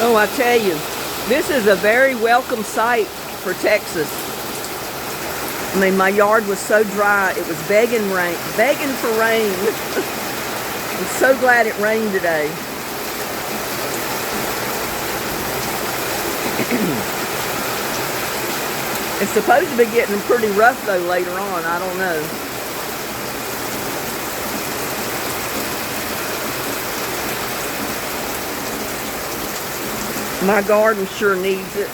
Oh, I tell you, this is a very welcome sight for Texas. I mean, my yard was so dry, it was begging for rain. I'm so glad it rained today. It's supposed to be getting pretty rough though later on, I don't know. My garden sure needs it.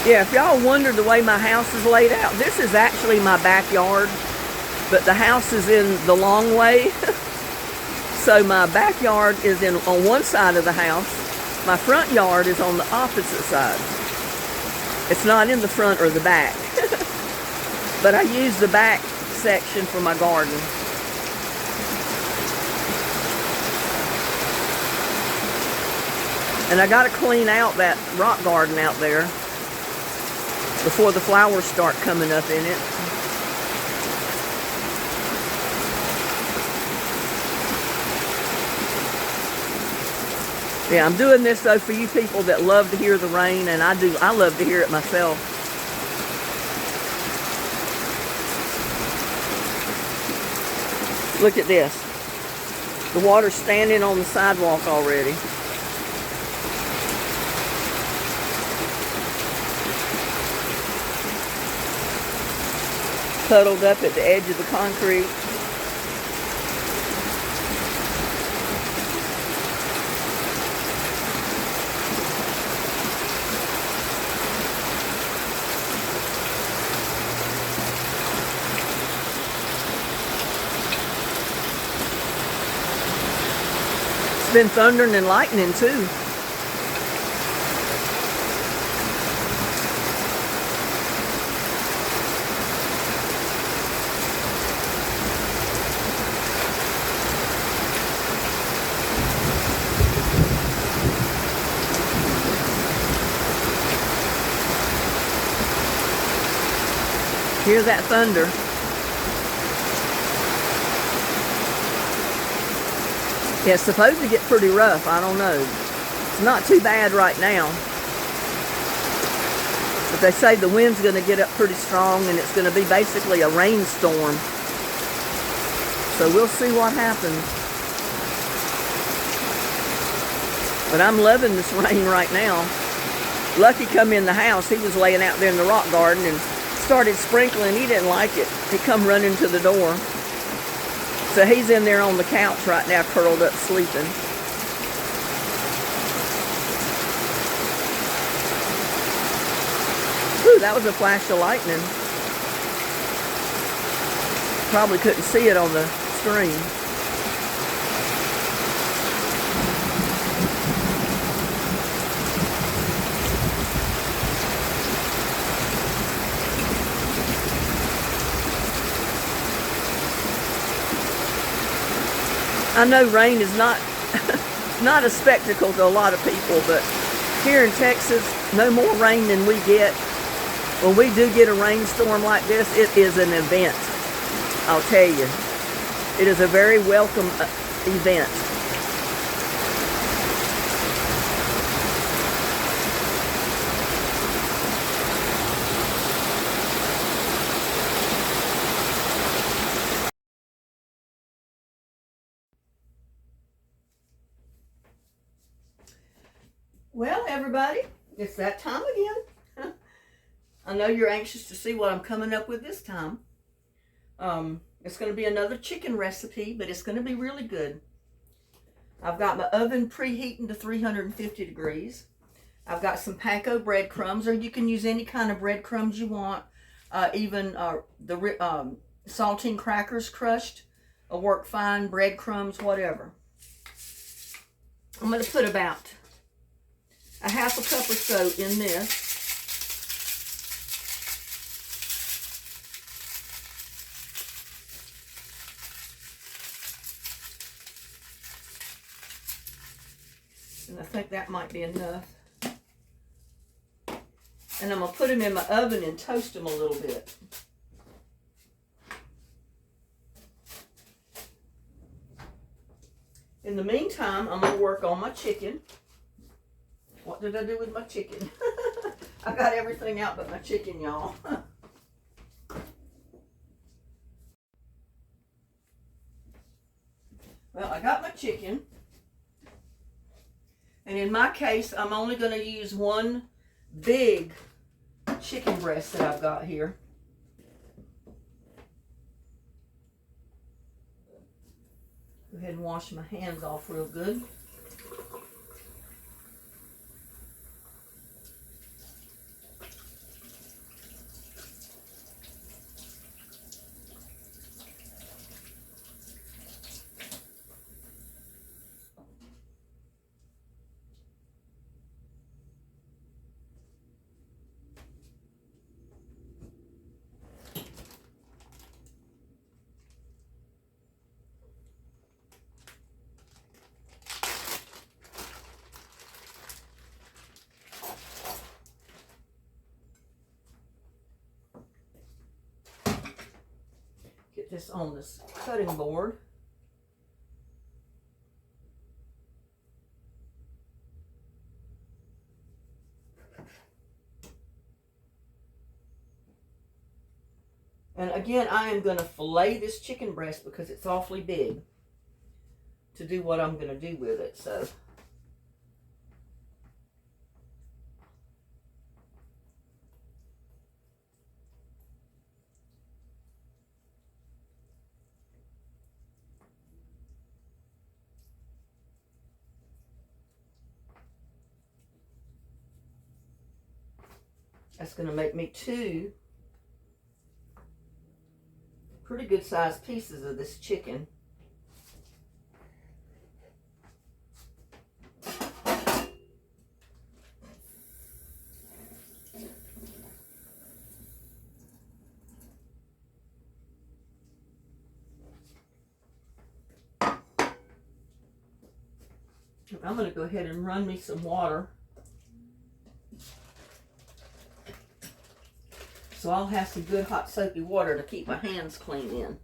Yeah, if y'all wonder the way my house is laid out, this is actually my backyard, but the house is in the long way. So my backyard is on one side of the house. My front yard is on the opposite side. It's not in the front or the back. But I use the back section for my garden. And I gotta clean out that rock garden out there before the flowers start coming up in it. Yeah, I'm doing this though for you people that love to hear the rain, and I love to hear it myself. Look at this. The water's standing on the sidewalk already. Puddled up at the edge of the concrete. It's been thundering and lightning too. Hear that thunder. Yeah, it's supposed to get pretty rough. I don't know. It's not too bad right now. But they say the wind's going to get up pretty strong and it's going to be basically a rainstorm. So we'll see what happens. But I'm loving this rain right now. Lucky come in the house. He was laying out there in the rock garden and started sprinkling. He didn't like it. He come running to the door. So he's in there on the couch right now, curled up, sleeping. Ooh, that was a flash of lightning. Probably couldn't see it on the screen. I know rain is not a spectacle to a lot of people, but here in Texas, no more rain than we get. When we do get a rainstorm like this, it is an event. I'll tell you. It is a very welcome event. Well, everybody, it's that time again. I know you're anxious to see what I'm coming up with this time. It's going to be another chicken recipe, but it's going to be really good. I've got my oven preheating to 350 degrees. I've got some panko breadcrumbs, or you can use any kind of breadcrumbs you want. Even the saltine crackers crushed will work fine, breadcrumbs, whatever. I'm going to put about a half a cup or so in this. And I think that might be enough. And I'm going to put them in my oven and toast them a little bit. In the meantime, I'm going to work on my chicken. What did I do with my chicken? I got everything out but my chicken, y'all. Well, I got my chicken. And in my case, I'm only going to use one big chicken breast that I've got here. Go ahead and wash my hands off real good. Get this on this cutting board. And again, I am going to fillet this chicken breast because it's awfully big to do what I'm going to do with it. So that's going to make me two pretty good sized pieces of this chicken. I'm going to go ahead and run me some water. So I'll have some good hot soapy water to keep my hands clean in.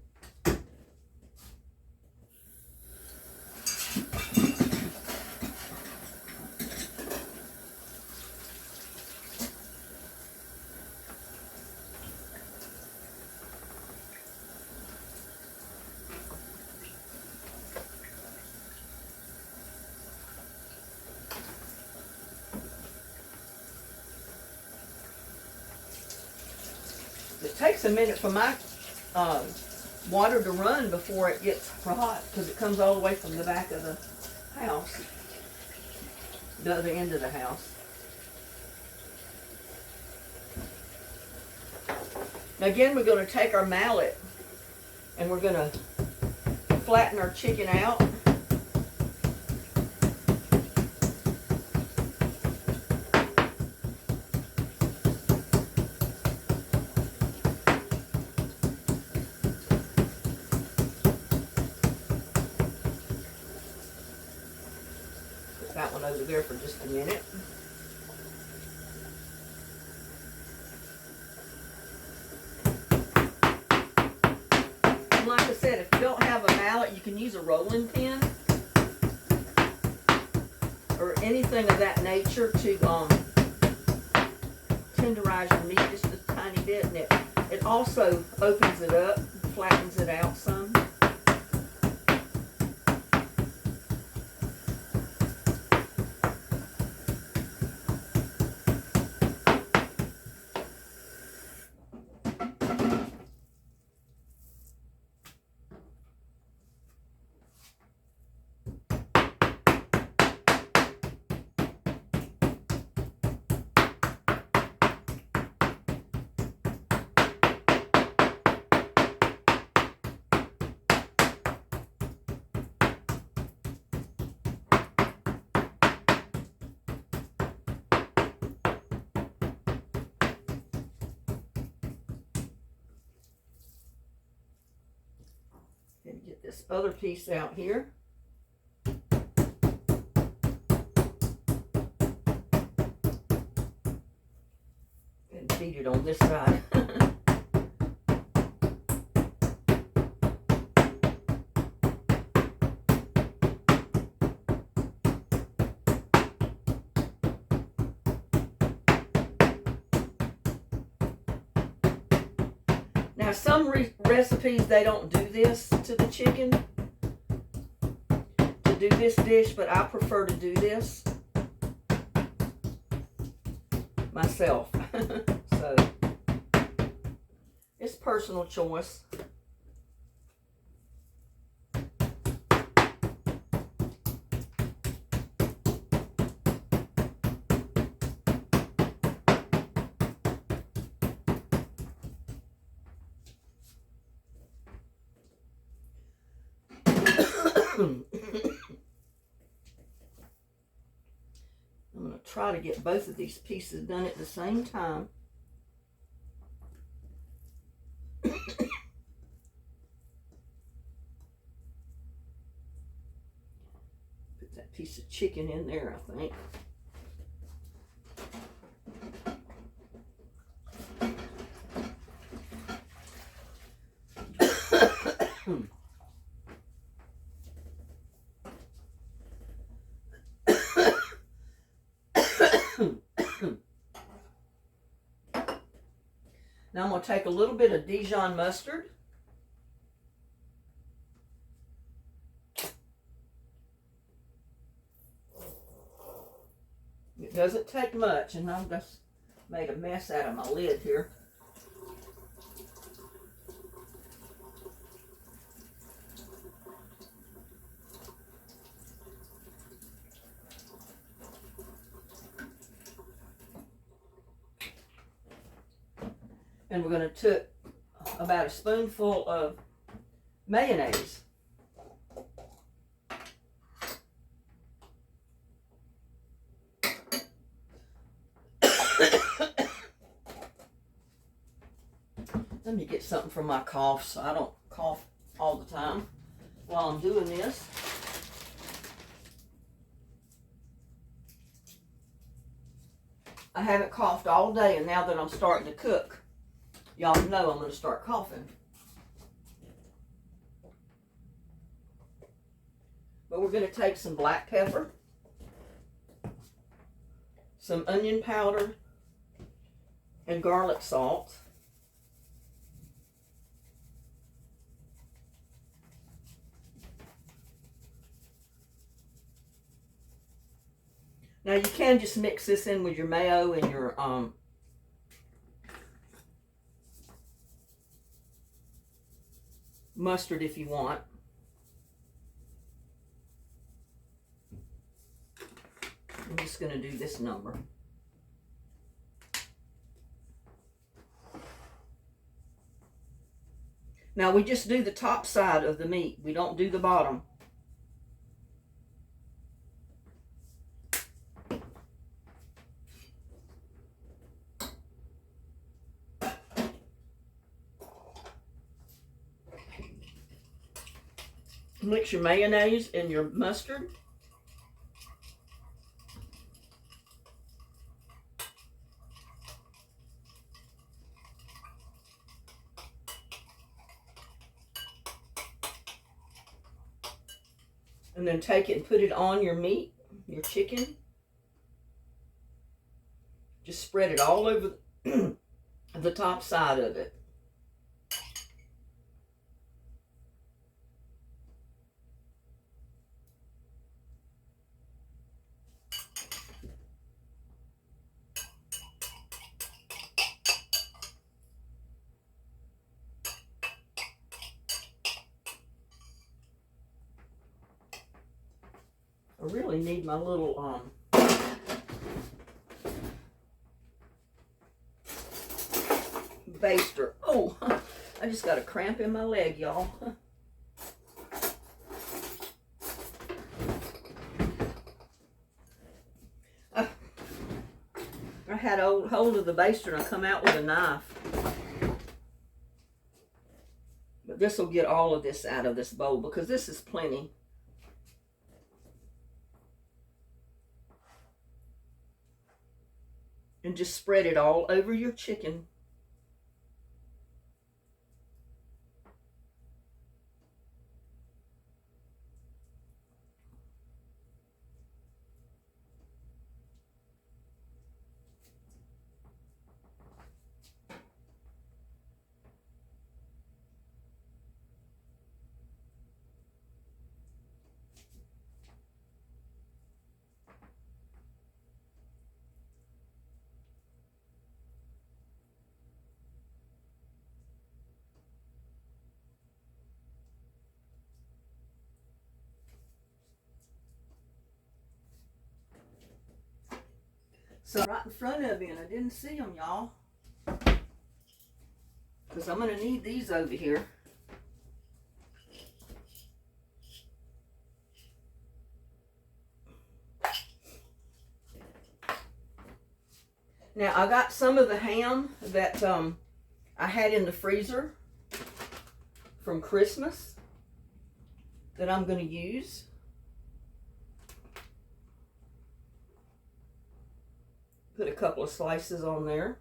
It takes a minute for my water to run before it gets hot because it comes all the way from the back of the house, the other end of the house. Now again, we're going to take our mallet and we're going to flatten our chicken out. That one over there for just a minute. And like I said, if you don't have a mallet, you can use a rolling pin or anything of that nature to tenderize your meat just a tiny bit, and it also opens it up, flattens it out some. And get this other piece out here. overheated on this side. Now, some recipes, they don't do this to the chicken, to do this dish, but I prefer to do this myself. So, it's personal choice. I'm going to try to get both of these pieces done at the same time. Put that piece of chicken in there, I think. Now I'm going to take a little bit of Dijon mustard. It doesn't take much, and I've just made a mess out of my lid here. And we're going to take about a spoonful of mayonnaise. Let me get something for my cough so I don't cough all the time while I'm doing this. I haven't coughed all day, and now that I'm starting to cook, y'all know I'm going to start coughing. But we're going to take some black pepper, some onion powder, and garlic salt. Now you can just mix this in with your mayo and your mustard if you want. I'm just going to do this number. Now we just do the top side of the meat. We don't do the bottom. Mix your mayonnaise and your mustard. And then take it and put it on your meat, your chicken. Just spread it all over the top side of it. I really need my little baster. Oh, I just got a cramp in my leg, y'all. I had hold of the baster and I come out with a knife. But this will get all of this out of this bowl because this is plenty. and just spread it all over your chicken. So right in front of you, and I didn't see them, y'all, because I'm going to need these over here. Now, I got some of the ham that I had in the freezer from Christmas that I'm going to use. Put a couple of slices on there.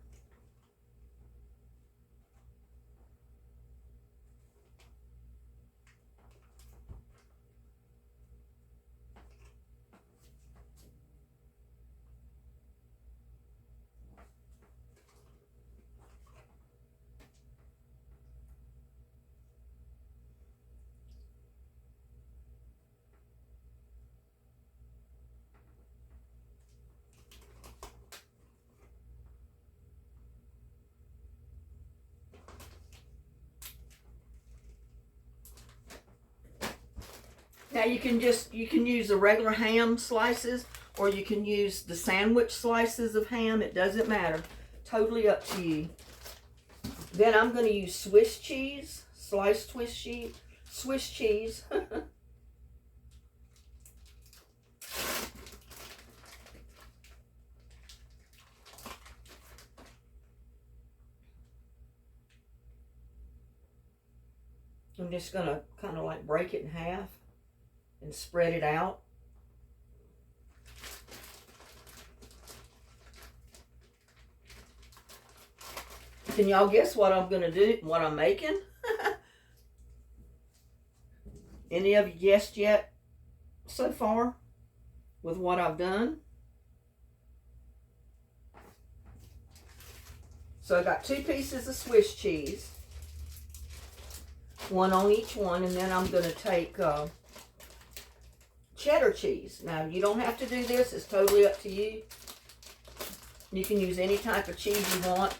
Now you can use the regular ham slices, or you can use the sandwich slices of ham. It doesn't matter. Totally up to you. Then I'm going to use Swiss cheese, sliced Swiss cheese. I'm just going to kind of like break it in half and spread it out. Can y'all guess what I'm going to do, what I'm making? Any of you guessed yet so far with what I've done? So I got 2 pieces of Swiss cheese, 1 on each one, and then I'm going to take cheddar cheese. Now, you don't have to do this. It's totally up to you. You can use any type of cheese you want.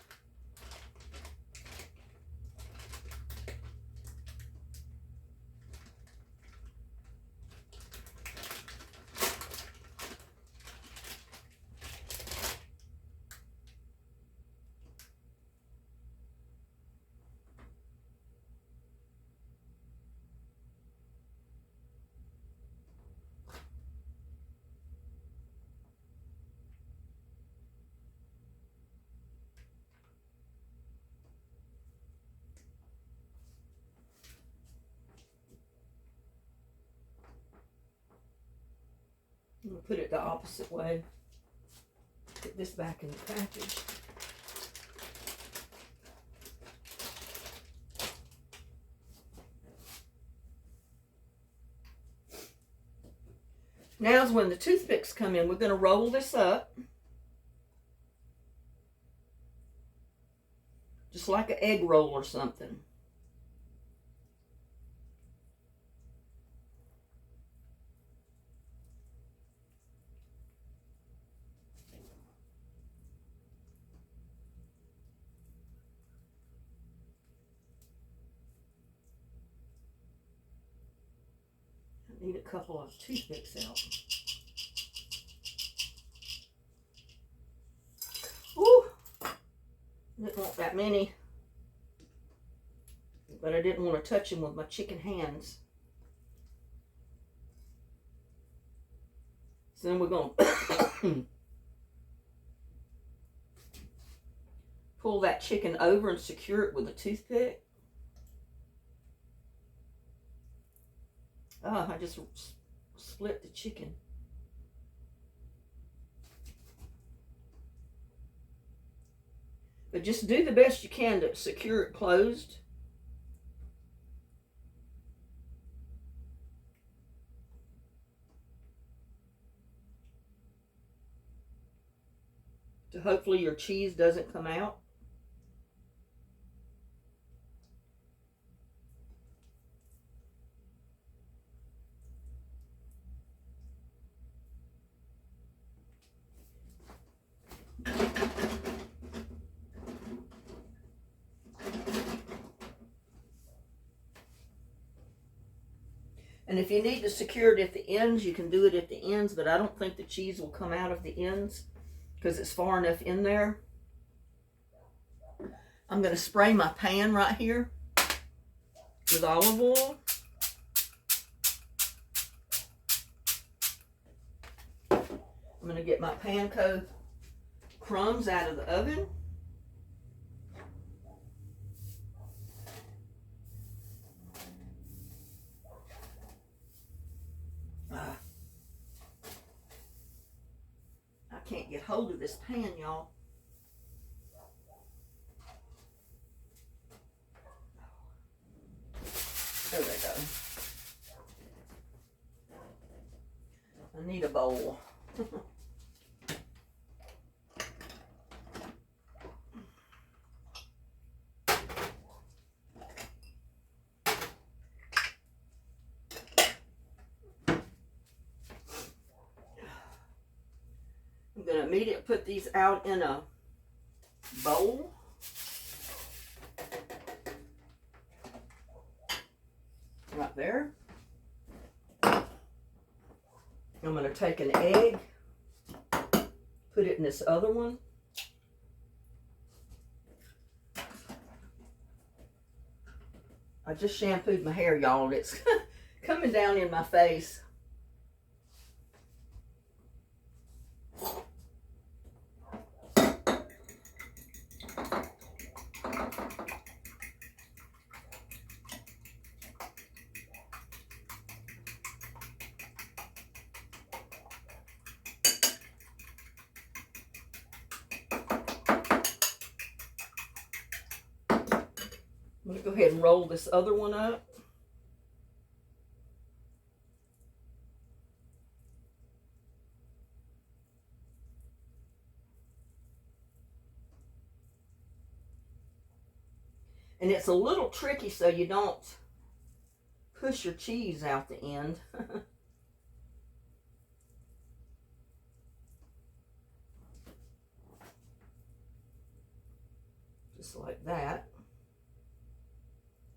I'm going to put it the opposite way. Put this back in the package. Now's when the toothpicks come in. We're going to roll this up. Just like an egg roll or something. Need a couple of toothpicks out. Woo! Didn't want that many, but I didn't want to touch them with my chicken hands. So then we're going to pull that chicken over and secure it with a toothpick. Oh, I just split the chicken. But just do the best you can to secure it closed. So hopefully your cheese doesn't come out. And if you need to secure it at the ends, you can do it at the ends, but I don't think the cheese will come out of the ends because it's far enough in there. I'm going to spray my pan right here with olive oil. I'm going to get my panko crumbs out of the oven. I can't get hold of this pan, y'all. There they go. I need a bowl. I'm going to immediately put these out in a bowl. Right there. I'm going to take an egg, put it in this other one. I just shampooed my hair, y'all, and it's coming down in my face. I'm going to go ahead and roll this other one up. And it's a little tricky so you don't push your cheese out the end. Just like that.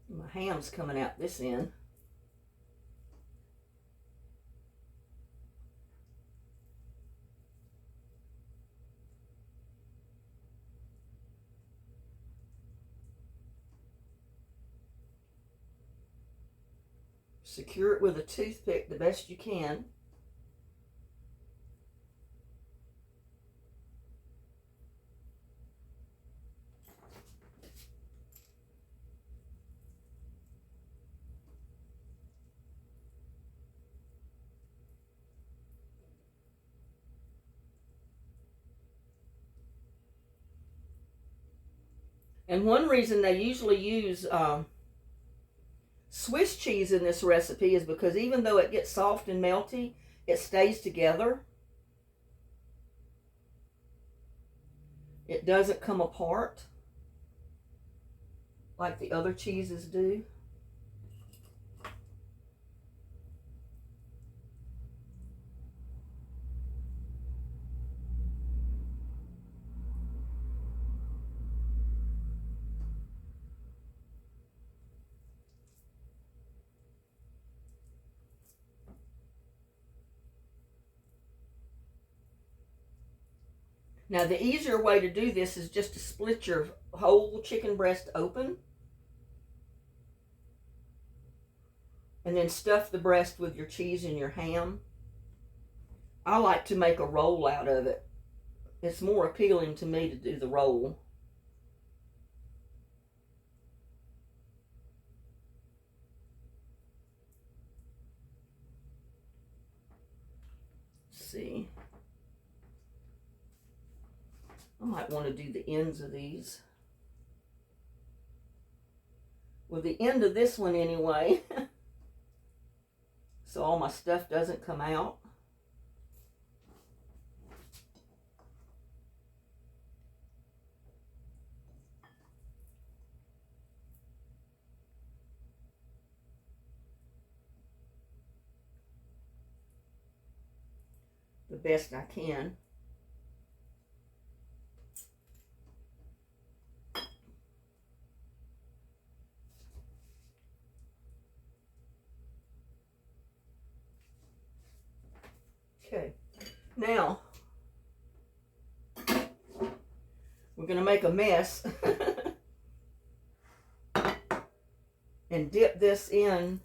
My ham's coming out this end. Secure it with a toothpick the best you can. And one reason they usually use Swiss cheese in this recipe is because even though it gets soft and melty, it stays together. It doesn't come apart like the other cheeses do. Now, the easier way to do this is just to split your whole chicken breast open and then stuff the breast with your cheese and your ham. I like to make a roll out of it. It's more appealing to me to do the roll. Let's see. I might want to do the ends of these. Well, the end of this one anyway, so all my stuff doesn't come out. The best I can. Okay, now we're going to make a mess and dip this in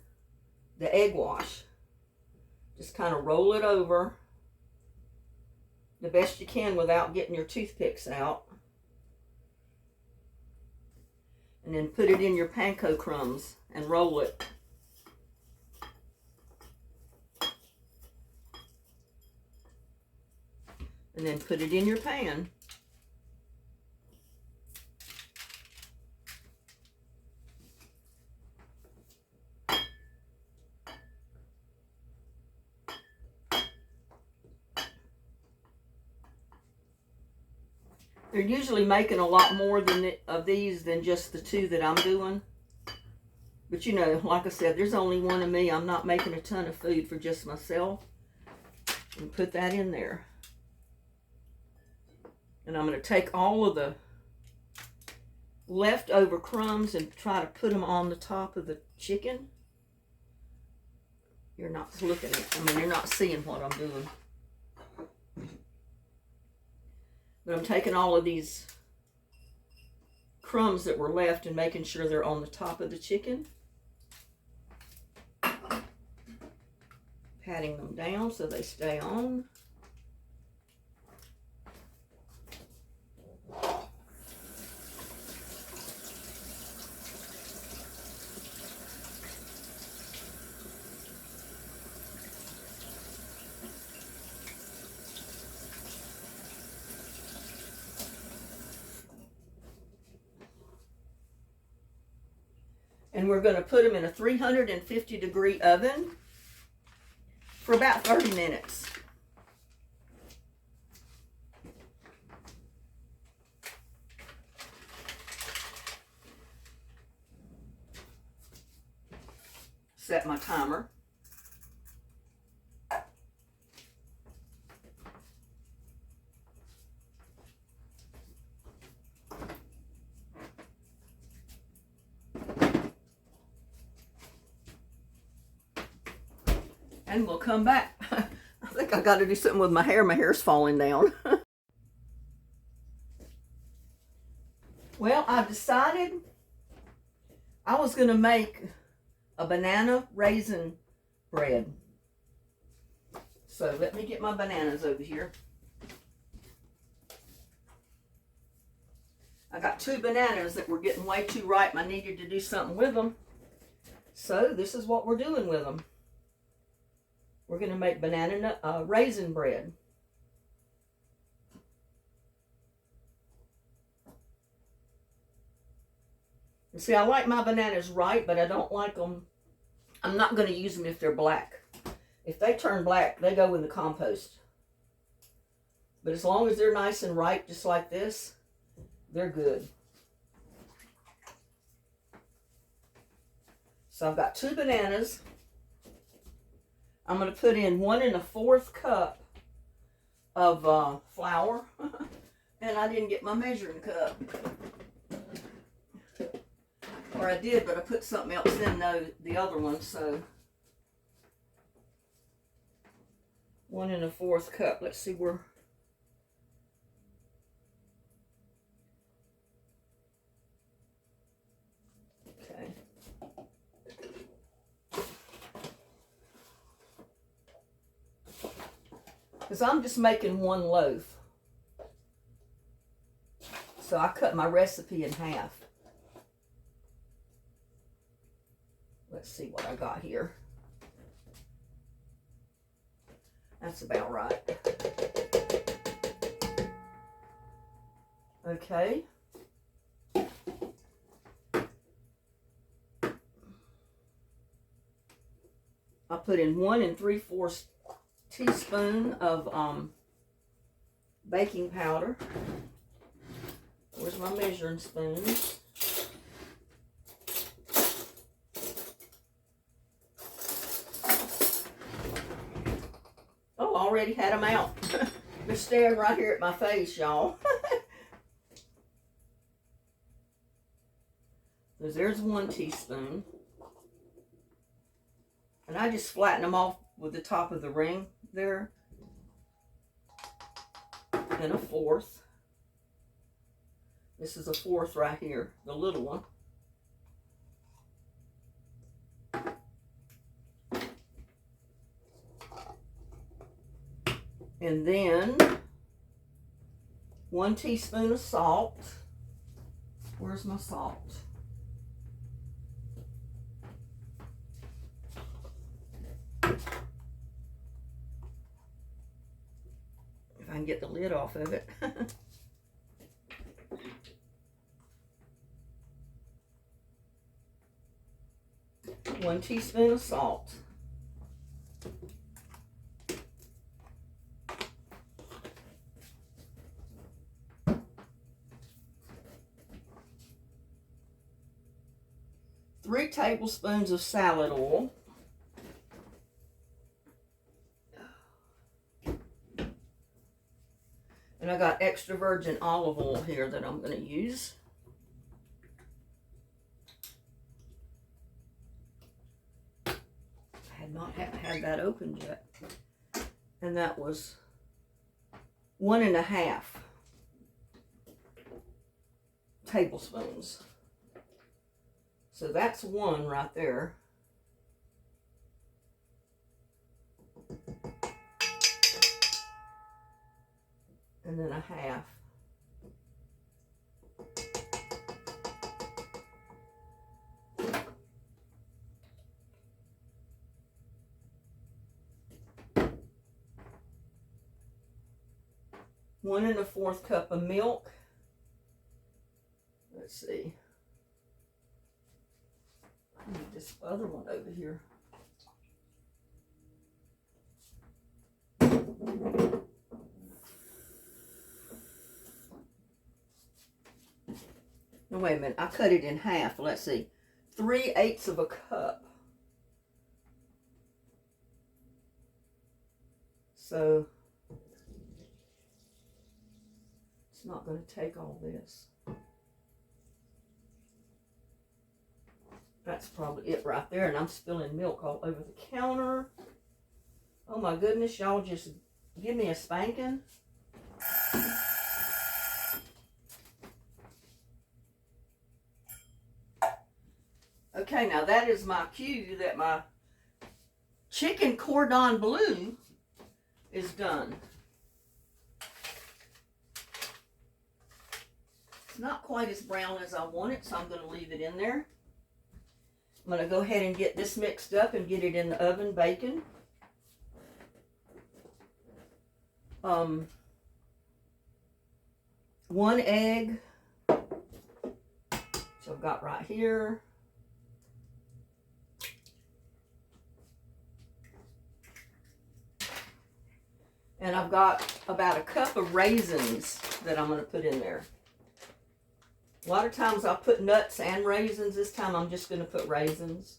the egg wash. Just kind of roll it over the best you can without getting your toothpicks out. And then put it in your panko crumbs and roll it. And then put it in your pan. They're usually making a lot more of these than just the two that I'm doing. But you know, like I said, there's only one of me. I'm not making a ton of food for just myself. And put that in there. And I'm going to take all of the leftover crumbs and try to put them on the top of the chicken. You're not looking at, you're not seeing what I'm doing. But I'm taking all of these crumbs that were left and making sure they're on the top of the chicken. Patting them down so they stay on. And we're going to put them in a 350-degree oven for about 30 minutes. Set my timer. And we'll come back. I think I got to do something with my hair. My hair's falling down. Well, I've decided I was going to make a banana raisin bread. So let me get my bananas over here. I got 2 bananas that were getting way too ripe. I needed to do something with them. So this is what we're doing with them. We're going to make banana raisin bread. And see, I like my bananas ripe, but I don't like them. I'm not going to use them if they're black. If they turn black, they go in the compost. But as long as they're nice and ripe, just like this, they're good. So I've got 2 bananas. I'm going to put in 1 1/4 cup of flour. And I didn't get my measuring cup. Or I did, but I put something else in the other one, so 1 1/4 cup. Let's see where. Okay. Because I'm just making 1 loaf. So I cut my recipe in half. Let's see what I got here. That's about right. Okay. put in 1 3/4 teaspoon of baking powder. Where's my measuring spoon? Oh, I already had them out. They're staring right here at my face, y'all. So there's 1 teaspoon. And I just flatten them off with the top of the ring there. And 1/4. This is 1/4 right here, the little one. And then 1 teaspoon of salt. Where's my salt? If I can get the lid off of it. 1 teaspoon of salt. Three tablespoons of salad oil. And I got extra virgin olive oil here that I'm going to use. I had not had that opened yet. And that was 1 1/2 tablespoons. So that's 1 right there. And then 1/2. One and 1/4 cup of milk. Let's see. I need this other one over here. No, wait a minute. I cut it in half. Let's see. 3/8 of a cup. So it's not going to take all this. That's probably it right there. And I'm spilling milk all over the counter. Oh my goodness, y'all just give me a spanking. Okay, now that is my cue that my chicken cordon bleu is done. It's not quite as brown as I want it, so I'm going to leave it in there. I'm going to go ahead and get this mixed up and get it in the oven baking. 1 egg. So I've got right here. And I've got about a cup of raisins that I'm going to put in there. A lot of times I'll put nuts and raisins. This time I'm just going to put raisins.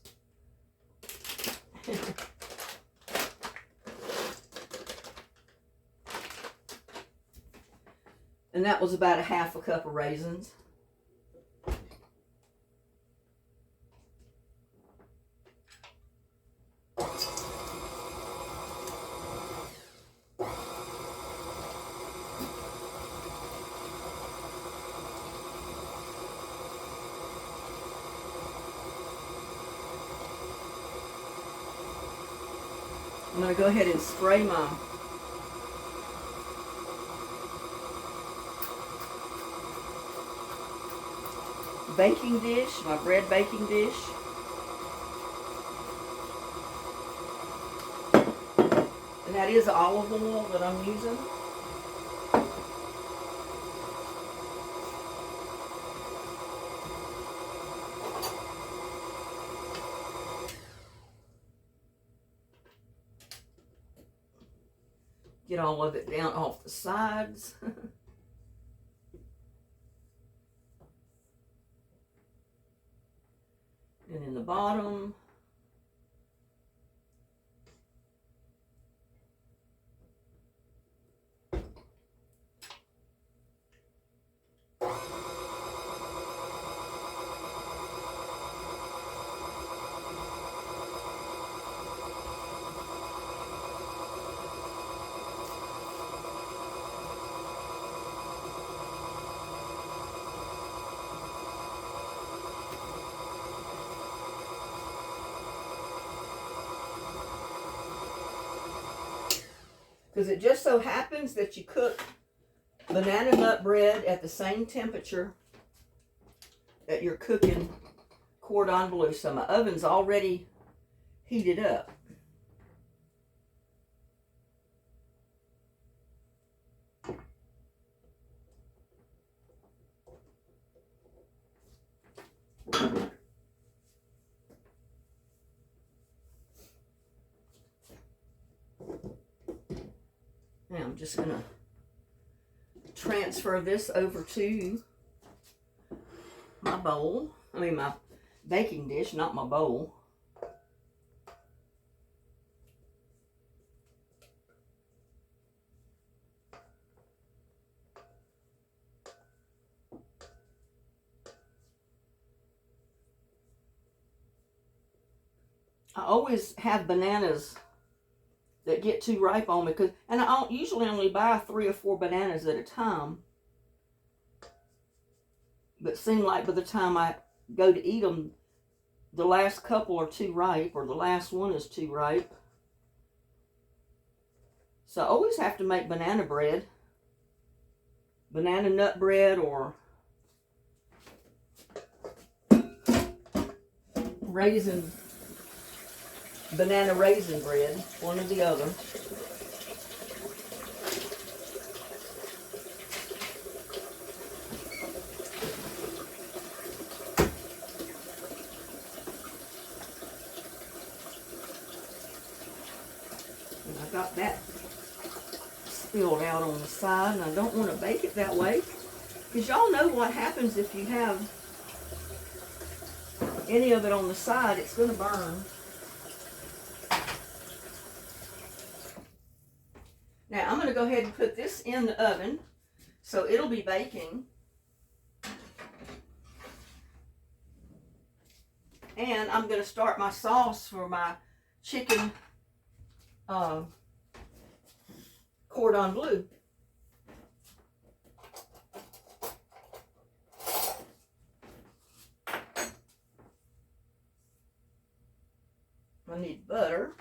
And that was about 1/2 cup of raisins. I'm going to go ahead and spray my baking dish, my bread baking dish. And that is olive oil that I'm using. Get all of it down off the sides. And in the bottom. Because it just so happens that you cook banana nut bread at the same temperature that you're cooking cordon bleu. So my oven's already heated up. Now I'm just going to transfer this over to my bowl. I mean my baking dish, not my bowl. I always have bananas that get too ripe on me, and I usually only buy 3 or 4 bananas at a time. But it seems like by the time I go to eat them, the last couple are too ripe, or the last one is too ripe. So I always have to make banana bread, banana nut bread, or banana raisin bread, one or the other. And I got that spilled out on the side, and I don't want to bake it that way, because y'all know what happens if you have any of it on the side. It's going to burn. Now I'm going to go ahead and put this in the oven, so it'll be baking. And I'm going to start my sauce for my chicken cordon bleu. I need butter.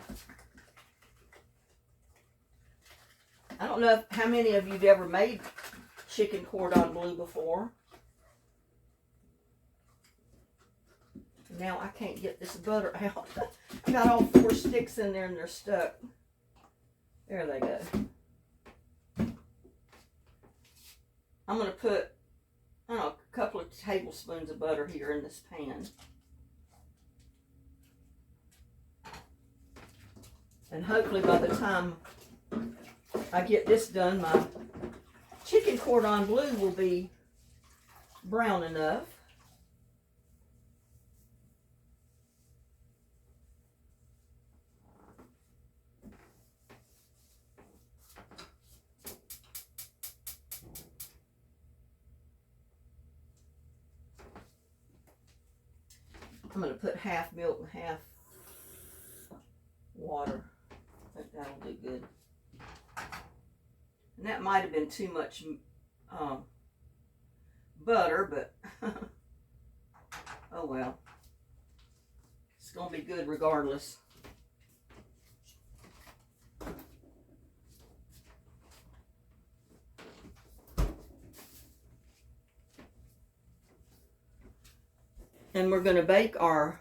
I don't know how many of you have ever made chicken cordon bleu before. Now I can't get this butter out. I got all 4 sticks in there and they're stuck. There they go. I'm going to put, I don't know, a couple of tablespoons of butter here in this pan. And hopefully by the time I get this done, my chicken cordon bleu will be brown enough. I'm going to put half milk and half water. I think that'll do good. And that might have been too much butter, but oh well. It's going to be good regardless. And we're going to bake our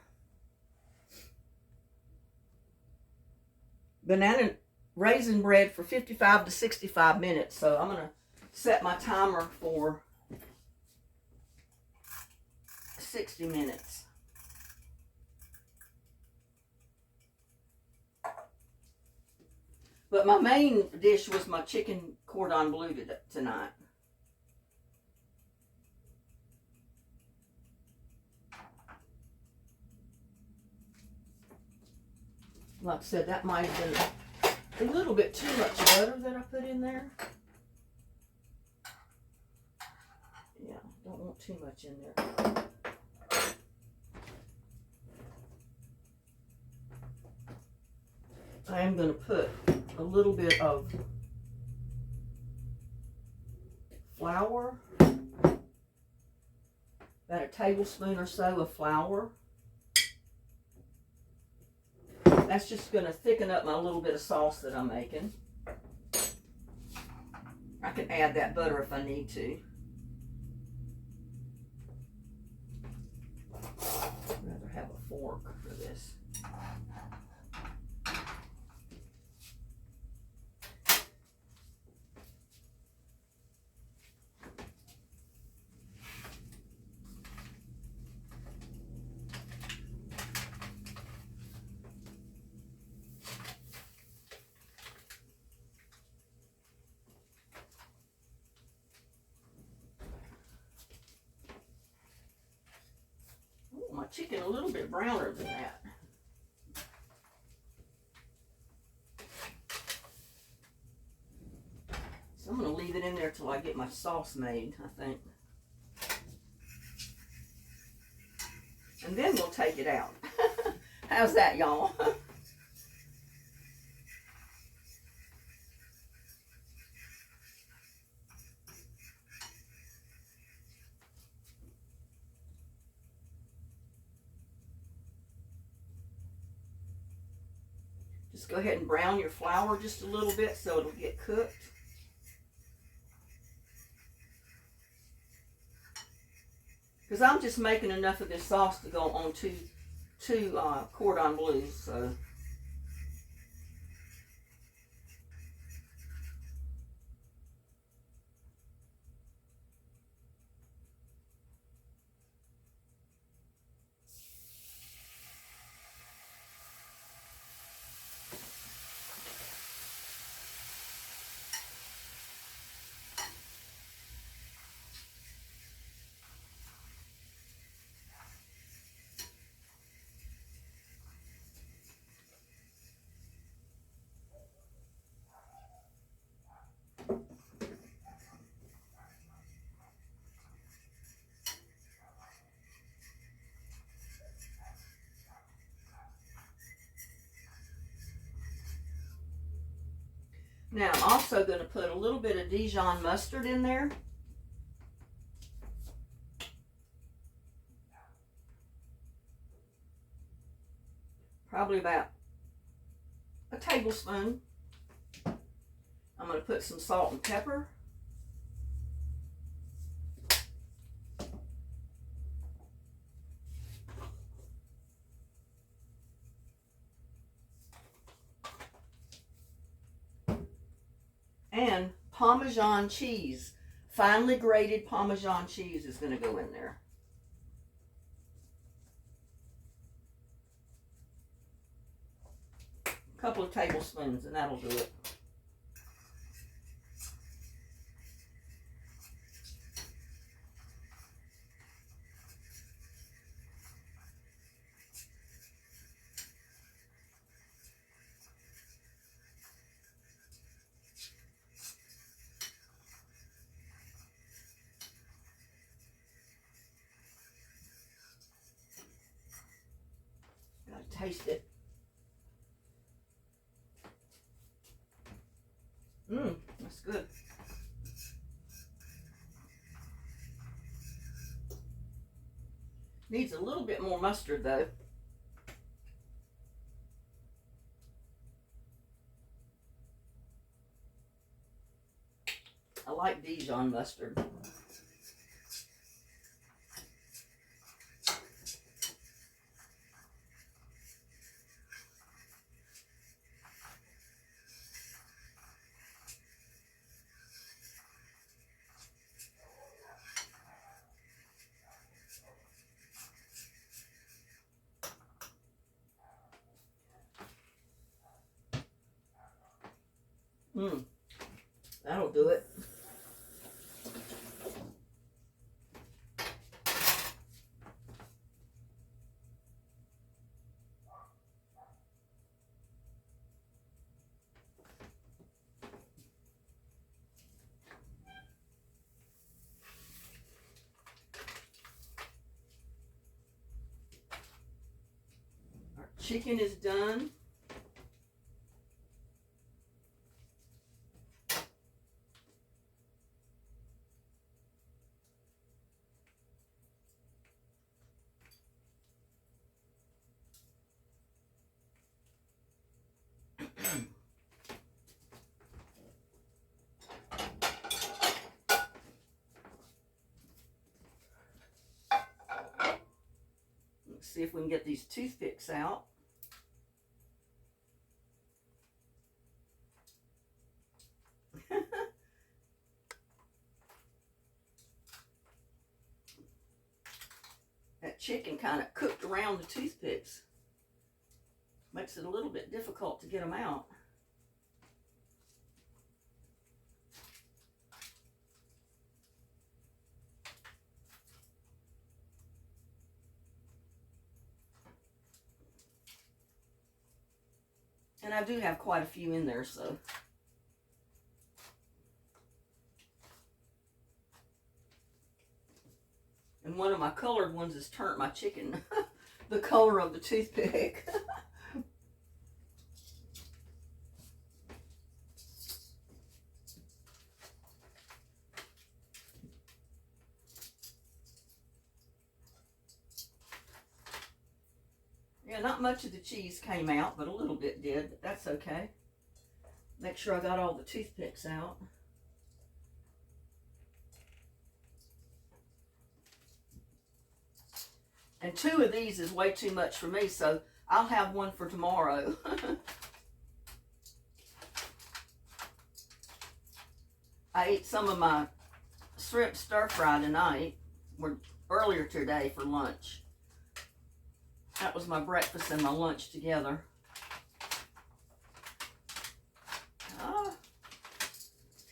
banana raisin bread for 55 to 65 minutes. So I'm going to set my timer for 60 minutes. But my main dish was my chicken cordon bleu tonight. Like I said, that might have been a little bit too much butter that I put in there. Yeah, don't want too much in there. I am going to put a little bit of flour, about a tablespoon or so of flour. That's just going to thicken up my little bit of sauce that I'm making. I can add that butter if I need to. I'd rather have a fork for this. My chicken a little bit browner than that. So I'm going to leave it in there till I get my sauce made, I think. And then we'll take it out. How's that, y'all? Just go ahead and brown your flour just a little bit so it'll get cooked. Because I'm just making enough of this sauce to go on two cordon bleus, so. Now I'm also going to put a little bit of Dijon mustard in there. Probably about a tablespoon. I'm going to put some salt and pepper. And Parmesan cheese. Finely grated Parmesan cheese is going to go in there. A couple of tablespoons and that'll do it. Gotta taste it. That's good. Needs a little bit more mustard though. I like Dijon mustard. That'll do it. Our chicken is done. Let's see if we can get these toothpicks out. That chicken kind of cooked around the toothpicks. Makes it a little bit difficult to get them out. And I do have quite a few in there, so. And one of my colored ones has turned my chicken the color of the toothpick. Yeah, not much of the cheese came out, but a little bit did, but that's okay. Make sure I got all the toothpicks out. And 2 of these is way too much for me, so I'll have one for tomorrow. I ate some of my shrimp stir fry tonight, or earlier today for lunch. That was my breakfast and my lunch together.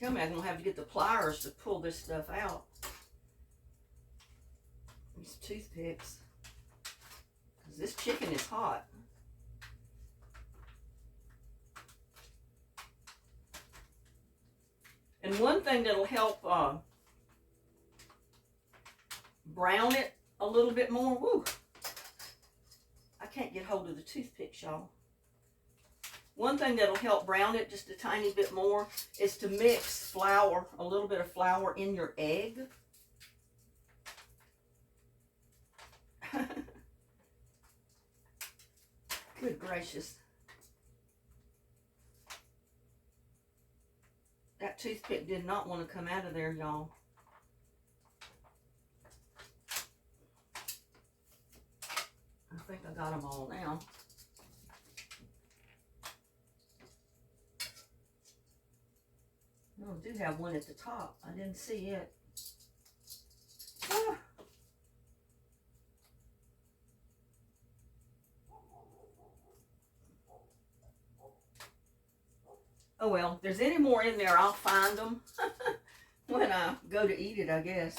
Tell me I'm going to have to get the pliers to pull this stuff out. These toothpicks. Because this chicken is hot. And one thing that'll help brown it a little bit more. Woo! I can't get hold of the toothpicks, y'all. One thing that'll help brown it just a tiny bit more is to mix flour, a little bit of flour in your egg. Good gracious. That toothpick did not want to come out of there, y'all. I think I got them all now. Oh, I do have one at the top. I didn't see it. Ah. Oh well, if there's any more in there, I'll find them when I go to eat it, I guess.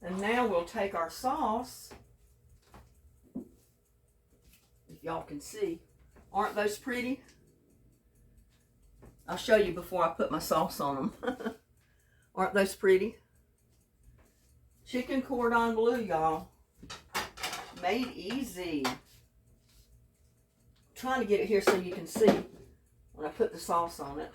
And now we'll take our sauce. If y'all can see. Aren't those pretty? I'll show you before I put my sauce on them. Aren't those pretty? Chicken cordon bleu, y'all. Made easy. I'm trying to get it here so you can see when I put the sauce on it.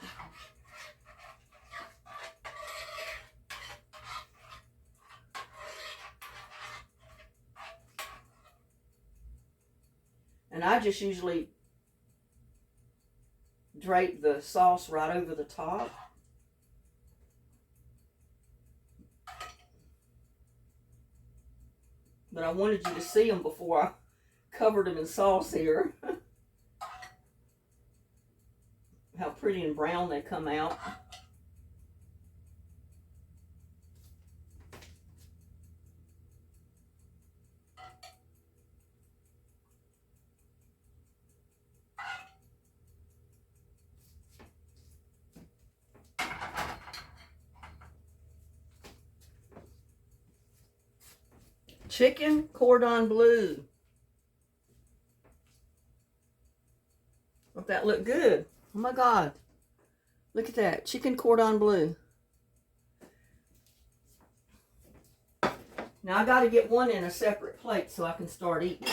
And I just usually drape the sauce right over the top. but I wanted you to see them before I covered them in sauce here. How pretty and brown they come out. Chicken cordon bleu. Don't that look good? Oh my God. Look at that. Chicken cordon bleu. Now I got to get one in a separate plate so I can start eating.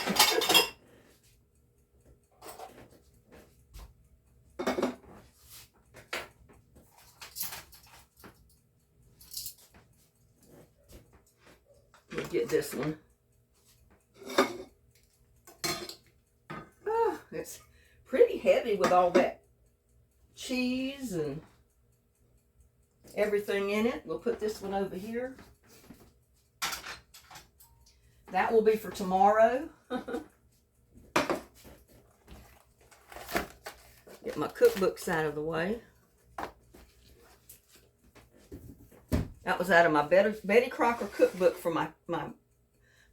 Let me get this one. Oh, it's pretty heavy with all that cheese and everything in it. We'll put this one over here. That will be for tomorrow. Get my cookbooks out of the way. That was out of my Betty Crocker cookbook for my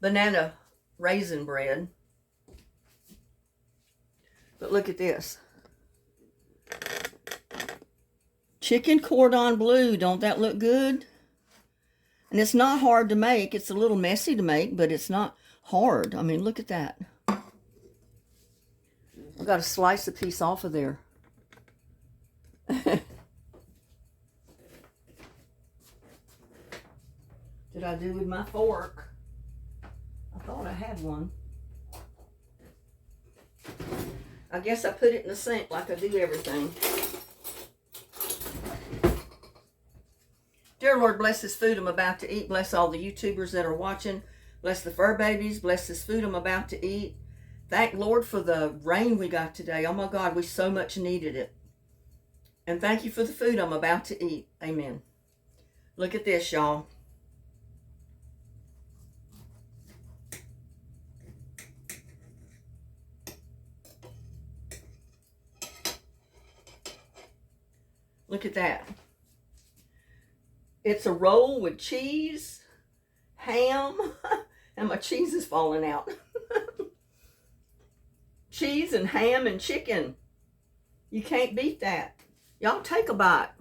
banana raisin bread. But look at this. Chicken cordon bleu. Don't that look good? And it's not hard to make. It's a little messy to make, but it's not hard. I mean, look at that. I've got to slice a piece off of there. Did I do with my fork? I thought I had one. I guess I put it in the sink like I do everything. Dear Lord, bless this food I'm about to eat. Bless all the YouTubers that are watching. Bless the fur babies. Bless this food I'm about to eat. Thank Lord for the rain we got today. Oh my God, we so much needed it. And thank you for the food I'm about to eat. Amen. Look at this, y'all. Look at that. It's a roll with cheese, ham, and my cheese is falling out. Cheese and ham and chicken. You can't beat that. Y'all take a bite.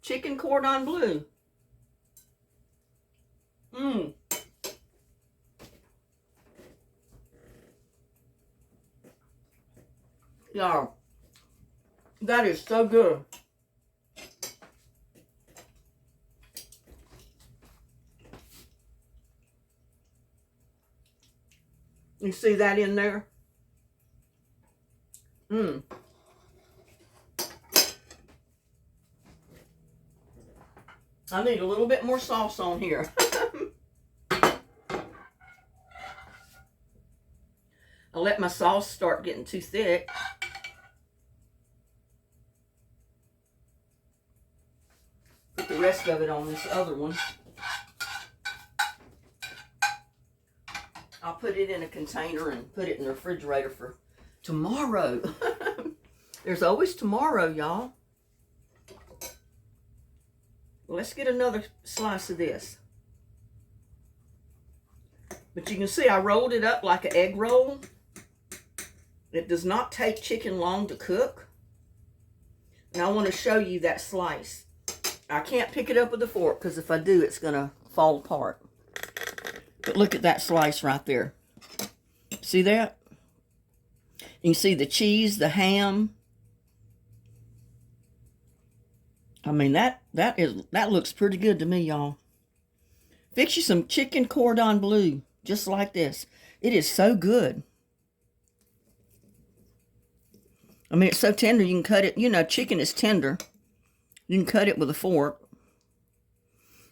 Chicken cordon bleu. Mmm. Y'all, that is so good. You see that in there? Mmm. I need a little bit more sauce on here. I'll let my sauce start getting too thick. Put the rest of it on this other one. I'll put it in a container and put it in the refrigerator for tomorrow. There's always tomorrow, y'all. Let's get another slice of this. But you can see I rolled it up like an egg roll. It does not take chicken long to cook. And I want to show you that slice. I can't pick it up with a fork because if I do, it's going to fall apart. But look at that slice right there. See that? You can see the cheese, the ham. I mean, that looks pretty good to me, y'all. Fix you some chicken cordon bleu, just like this. It is so good. I mean, it's so tender, you can cut it. You know, chicken is tender. You can cut it with a fork.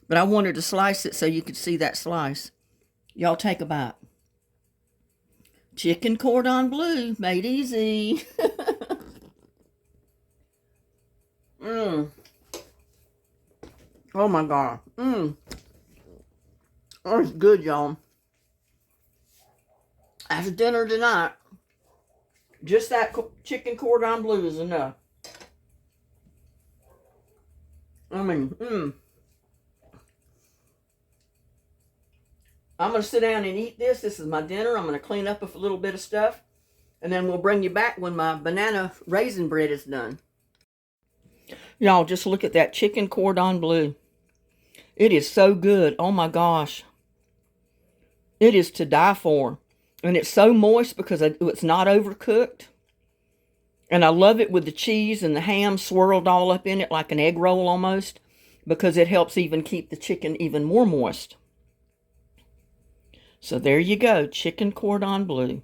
But I wanted to slice it so you could see that slice. Y'all take a bite. Chicken cordon bleu, made easy. Mmm. Oh my God. Mmm. Oh, it's good, y'all. As a dinner tonight, just that chicken cordon bleu is enough. I mean, I'm going to sit down and eat this. This is my dinner. I'm going to clean up a little bit of stuff. And then we'll bring you back when my banana raisin bread is done. Y'all, just look at that chicken cordon bleu. It is so good. Oh my gosh. It is to die for. And it's so moist because it's not overcooked. And I love it with the cheese and the ham swirled all up in it like an egg roll almost. Because it helps even keep the chicken even more moist. So there you go. Chicken cordon bleu.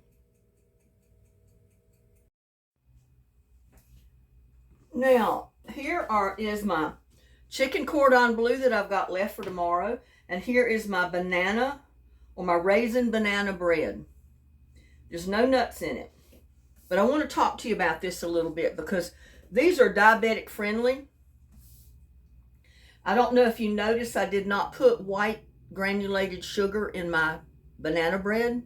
Now, here is my chicken cordon bleu that I've got left for tomorrow. And here is my banana or my raisin banana bread. There's no nuts in it. But I want to talk to you about this a little bit because these are diabetic friendly. I don't know if you noticed I did not put white granulated sugar in my banana bread.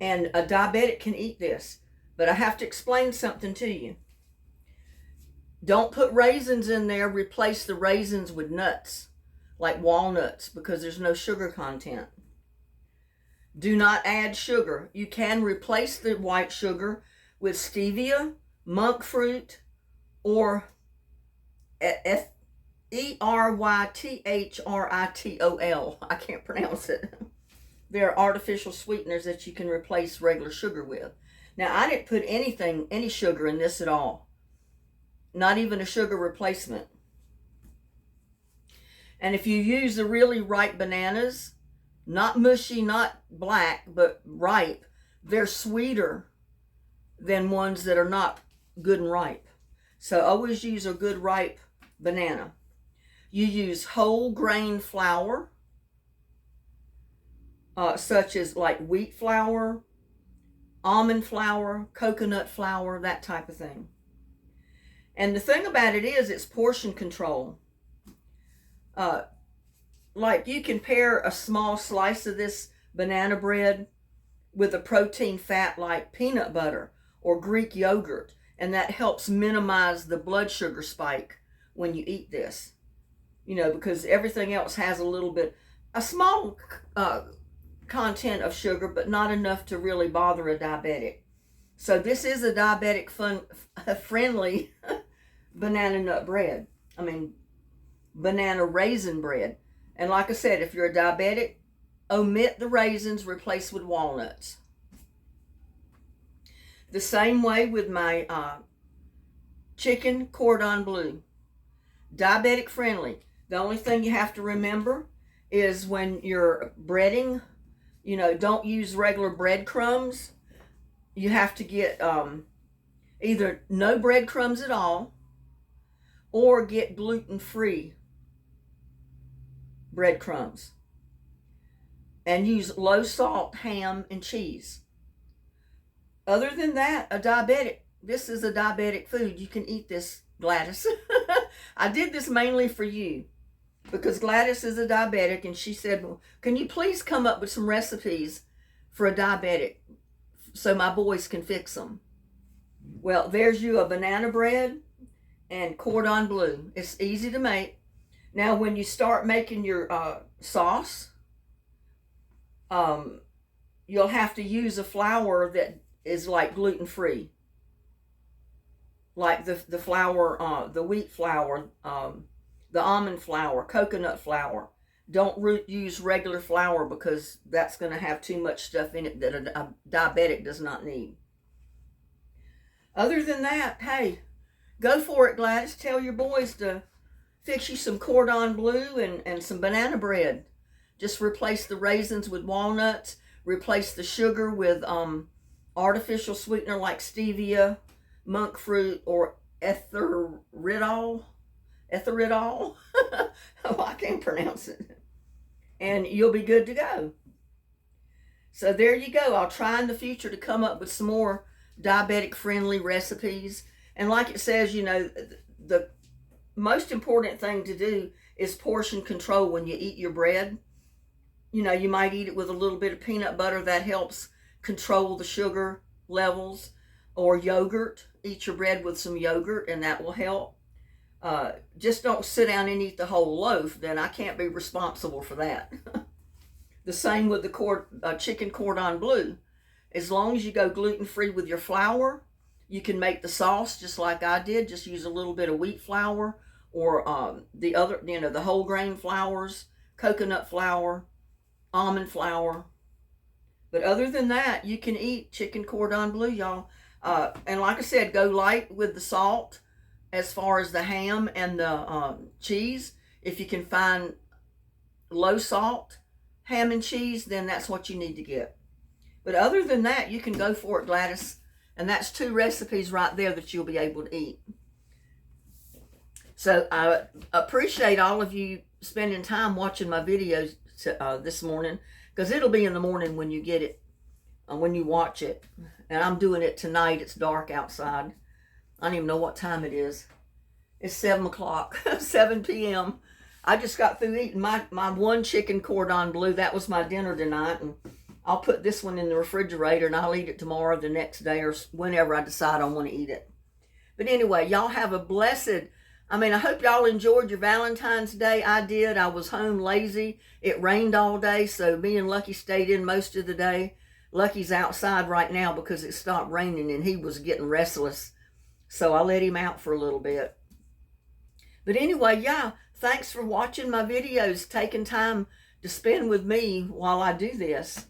And a diabetic can eat this. But I have to explain something to you. Don't put raisins in there. Replace the raisins with nuts, like walnuts, because there's no sugar content. Do not add sugar. You can replace the white sugar with stevia, monk fruit, or erythritol. I can't pronounce it. There are artificial sweeteners that you can replace regular sugar with. Now, I didn't put any sugar in this at all. Not even a sugar replacement. And if you use the really ripe bananas, not mushy, not black, but ripe, they're sweeter than ones that are not good and ripe. So always use a good ripe banana. You use whole grain flour, such as like wheat flour, almond flour, coconut flour, that type of thing. And the thing about it is it's portion control. Like you can pair a small slice of this banana bread with a protein fat like peanut butter or Greek yogurt, and that helps minimize the blood sugar spike when you eat this. You know, because everything else has a small content of sugar, but not enough to really bother a diabetic. So this is a diabetic friendly banana nut bread. I mean, banana raisin bread. And like I said, if you're a diabetic, omit the raisins, replace with walnuts. The same way with my chicken cordon bleu. Diabetic friendly. The only thing you have to remember is when you're breading, you know, don't use regular breadcrumbs. You have to get either no breadcrumbs at all or get gluten-free breadcrumbs. And use low salt ham and cheese. Other than that, this is a diabetic food. You can eat this, Gladys. I did this mainly for you because Gladys is a diabetic and she said, well, can you please come up with some recipes for a diabetic so my boys can fix them? Well, there's you a banana bread and cordon bleu. It's easy to make. Now, when you start making your sauce, you'll have to use a flour that is like gluten-free. Like the flour, the wheat flour, the almond flour, coconut flour. Don't use regular flour because that's going to have too much stuff in it that a diabetic does not need. Other than that, hey, go for it, Gladys. Tell your boys to fix you some cordon bleu and some banana bread. Just replace the raisins with walnuts. Replace the sugar with artificial sweetener like stevia, monk fruit, or erythritol. Oh, I can't pronounce it. And you'll be good to go. So there you go. I'll try in the future to come up with some more diabetic friendly recipes. And like it says, you know, the most important thing to do is portion control when you eat your bread. You know, you might eat it with a little bit of peanut butter. That helps control the sugar levels. Or yogurt. Eat your bread with some yogurt, and that will help. Just don't sit down and eat the whole loaf. Then I can't be responsible for that. The same with the chicken cordon bleu. As long as you go gluten-free with your flour, you can make the sauce just like I did. Just use a little bit of wheat flour or the other, you know, the whole grain flours, coconut flour, almond flour. But other than that, you can eat chicken cordon bleu, y'all. And like I said, go light with the salt as far as the ham and the cheese. If you can find low salt ham and cheese, then that's what you need to get. But other than that, you can go for it, Gladys. And that's 2 recipes right there that you'll be able to eat. So I appreciate all of you spending time watching my videos this morning, because it'll be in the morning when you get it, when you watch it. And I'm doing it tonight. It's dark outside. I don't even know what time it is. It's 7 o'clock, 7 p.m. I just got through eating my one chicken cordon bleu. That was my dinner tonight. And I'll put this one in the refrigerator, and I'll eat it tomorrow, the next day, or whenever I decide I want to eat it. But anyway, y'all have a blessed, I hope y'all enjoyed your Valentine's Day. I did. I was home lazy. It rained all day, so me and Lucky stayed in most of the day. Lucky's outside right now because it stopped raining, and he was getting restless. So I let him out for a little bit. But anyway, yeah, thanks for watching my videos, taking time to spend with me while I do this.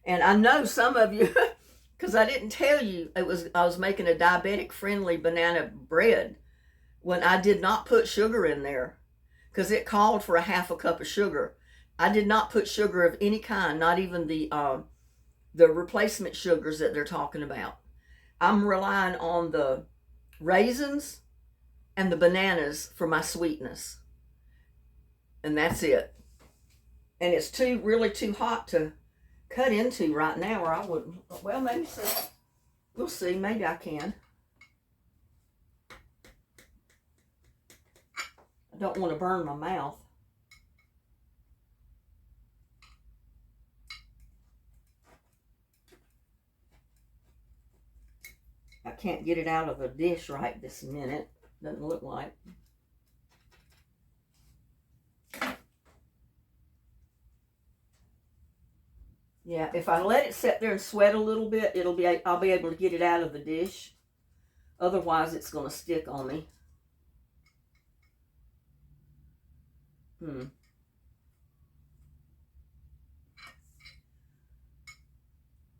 And I know some of you, because I didn't tell you, I was making a diabetic friendly banana bread when I did not put sugar in there, because it called for a half a cup of sugar. I did not put sugar of any kind, not even the replacement sugars that they're talking about. I'm relying on the raisins and the bananas for my sweetness. And that's it. And it's really too hot to cut into right now, or I wouldn't. Well, maybe so. We'll see. Maybe I can. I don't want to burn my mouth. I can't get it out of the dish right this minute. Doesn't look like. Yeah, if I let it sit there and sweat a little bit, I'll be able to get it out of the dish. Otherwise, it's going to stick on me.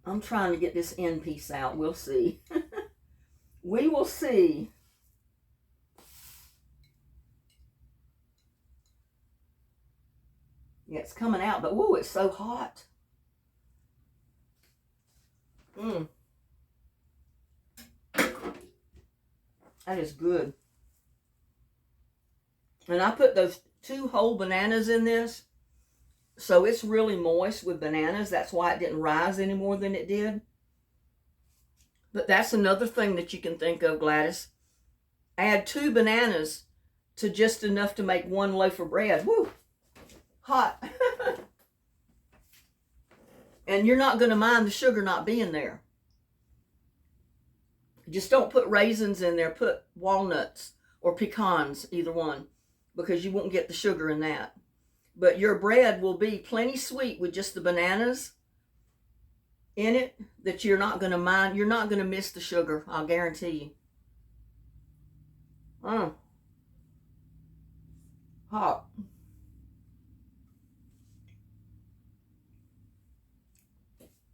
I'm trying to get this end piece out. We'll see. We will see. Yeah, it's coming out, but whoa, it's so hot. That is good. And I put those 2 whole bananas in this, so it's really moist with bananas. That's why it didn't rise any more than it did. But that's another thing that you can think of, Gladys. Add 2 bananas to just enough to make 1 loaf of bread. Woo! Hot. And you're not going to mind the sugar not being there. Just don't put raisins in there. Put walnuts or pecans, either one, because you won't get the sugar in that. But your bread will be plenty sweet with just the bananas in it, that you're not going to mind. You're not going to miss the sugar, I'll guarantee you. Hot.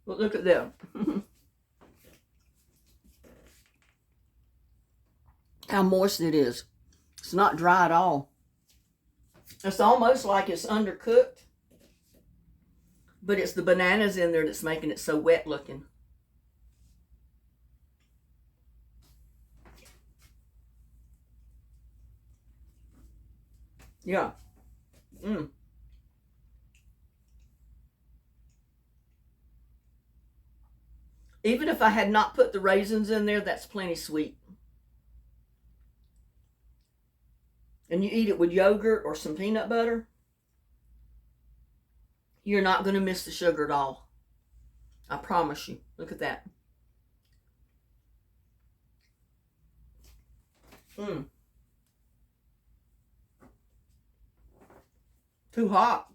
But look at them. How moist it is. It's not dry at all. It's almost like it's undercooked, but it's the bananas in there that's making it so wet looking. Yeah. Even if I had not put the raisins in there, that's plenty sweet. and you eat it with yogurt or some peanut butter, you're not going to miss the sugar at all. I promise you. Look at that. Too hot.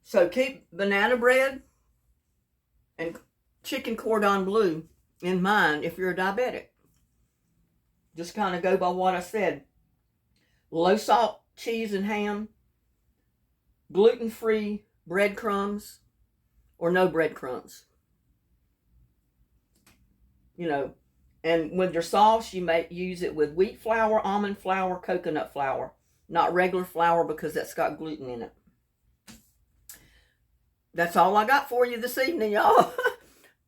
So keep banana bread and chicken cordon bleu in mind if you're a diabetic. Just kind of go by what I said. Low salt cheese and ham, gluten-free breadcrumbs, or no breadcrumbs. You know, and with your sauce, you may use it with wheat flour, almond flour, coconut flour. Not regular flour because that's got gluten in it. That's all I got for you this evening, y'all.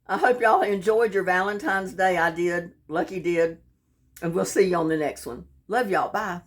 I hope y'all enjoyed your Valentine's Day. I did. Lucky did. And we'll see you on the next one. Love y'all. Bye.